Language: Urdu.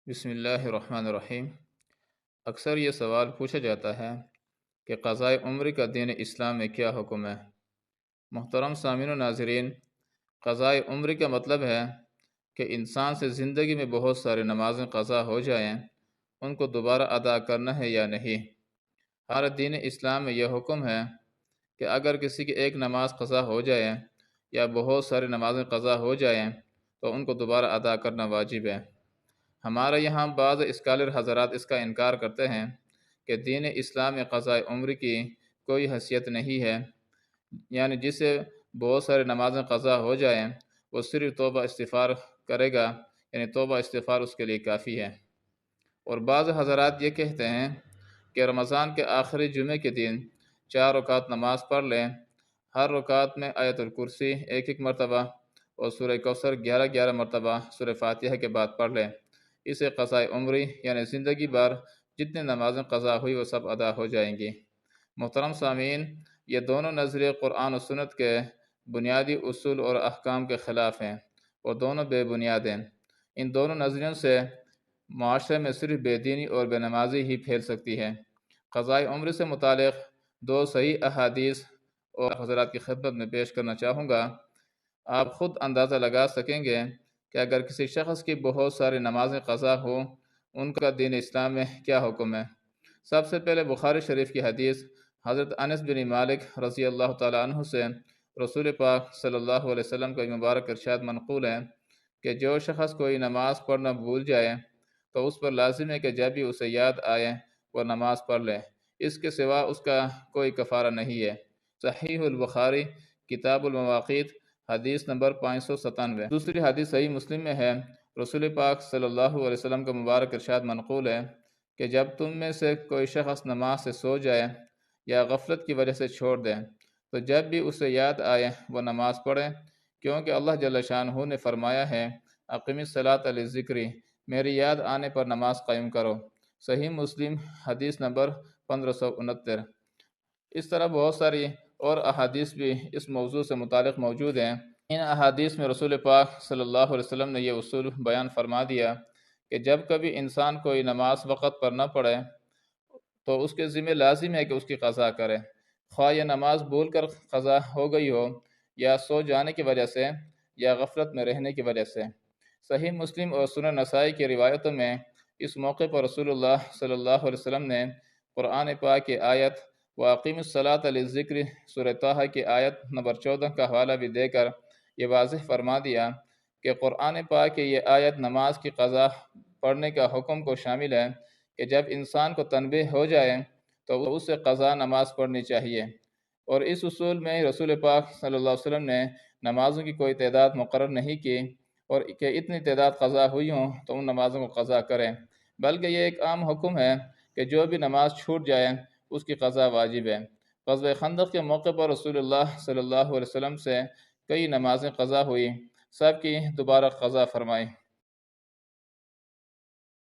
بسم اللہ الرحمن الرحیم۔ اکثر یہ سوال پوچھا جاتا ہے کہ قضاء عمر کا دین اسلام میں کیا حکم ہے۔ محترم سامعین و ناظرین، قضاء عمر کا مطلب ہے کہ انسان سے زندگی میں بہت سارے نمازیں قضا ہو جائیں، ان کو دوبارہ ادا کرنا ہے یا نہیں۔ ہر دین اسلام میں یہ حکم ہے کہ اگر کسی کی ایک نماز قضا ہو جائے یا بہت سارے نمازیں قضا ہو جائیں تو ان کو دوبارہ ادا کرنا واجب ہے۔ ہمارے یہاں بعض اسکالر حضرات اس کا انکار کرتے ہیں کہ دین اسلام میں قضاء عمر کی کوئی حیثیت نہیں ہے، یعنی جسے بہت سارے نمازیں قضا ہو جائیں وہ صرف توبہ استغفار کرے گا، یعنی توبہ استغفار اس کے لیے کافی ہے۔ اور بعض حضرات یہ کہتے ہیں کہ رمضان کے آخری جمعے کے دن 4 رکعت نماز پڑھ لیں، ہر رکعت میں آیت الکرسی 1 مرتبہ اور سورہ کوثر 11 مرتبہ سورہ فاتحہ کے بعد پڑھ لیں، اسے قضاء عمری یعنی زندگی بھر جتنے نمازیں قضا ہوئی وہ سب ادا ہو جائیں گی۔ محترم سامعین، یہ دونوں نظریے قرآن و سنت کے بنیادی اصول اور احکام کے خلاف ہیں اور دونوں بے بنیاد ہیں۔ ان دونوں نظریوں سے معاشرے میں صرف بے دینی اور بے نمازی ہی پھیل سکتی ہے۔ قضاء عمر سے متعلق 2 صحیح احادیث اور حضرات کی خدمت میں پیش کرنا چاہوں گا۔ آپ خود اندازہ لگا سکیں گے کہ اگر کسی شخص کی بہت ساری نمازیں قضا ہوں، ان کا دین اسلام میں کیا حکم ہے۔ سب سے پہلے بخاری شریف کی حدیث حضرت انس بن مالک رضی اللہ تعالیٰ عنہ سے رسول پاک صلی اللہ علیہ وسلم کا مبارک ارشاد منقول ہے کہ جو شخص کوئی نماز پڑھنا بھول جائے تو اس پر لازم ہے کہ جب بھی اسے یاد آئے وہ نماز پڑھ لے، اس کے سوا اس کا کوئی کفارہ نہیں ہے۔ صحیح البخاری کتاب المواقیت حدیث نمبر 597۔ دوسری حدیث صحیح مسلم میں ہے، رسول پاک صلی اللہ علیہ وسلم کا مبارک ارشاد منقول ہے کہ جب تم میں سے کوئی شخص نماز سے سو جائے یا غفلت کی وجہ سے چھوڑ دے تو جب بھی اسے یاد آئے وہ نماز پڑھے، کیونکہ اللہ جل شانہ نے فرمایا ہے اقم الصلاۃ لذکری، میری یاد آنے پر نماز قائم کرو۔ صحیح مسلم حدیث نمبر 1569۔ اس طرح بہت ساری اور احادیث بھی اس موضوع سے متعلق موجود ہیں۔ ان احادیث میں رسول پاک صلی اللہ علیہ وسلم نے یہ اصول بیان فرما دیا کہ جب کبھی انسان کوئی نماز وقت پر نہ پڑھے تو اس کے ذمہ لازم ہے کہ اس کی قضا کرے، خواہ یہ نماز بھول کر قضا ہو گئی ہو یا سو جانے کی وجہ سے یا غفلت میں رہنے کی وجہ سے۔ صحیح مسلم اور سنن نسائی کی روایتوں میں اس موقع پر رسول اللہ صلی اللہ علیہ وسلم نے قرآن پاک کی آیت وَأَقِیمُوا الصَّلَاةَ لِلذِّکْرِ سورہ طٰہٰ کی آیت نمبر 14 کا حوالہ بھی دے کر یہ واضح فرما دیا کہ قرآن پاک کی یہ آیت نماز کی قضا پڑھنے کا حکم کو شامل ہے کہ جب انسان کو تنبیہ ہو جائے تو اسے قضا نماز پڑھنی چاہیے۔ اور اس اصول میں رسول پاک صلی اللہ علیہ وسلم نے نمازوں کی کوئی تعداد مقرر نہیں کی اور کہ اتنی تعداد قضا ہوئی ہوں تو ان نمازوں کو قضا کریں، بلکہ یہ ایک عام حکم ہے کہ جو بھی نماز چھوٹ جائے اس کی قضا واجب ہے۔ غزوہ خندق کے موقع پر رسول اللہ صلی اللہ علیہ وسلم سے کئی نمازیں قضا ہوئی، سب کی دوبارہ قضا فرمائی۔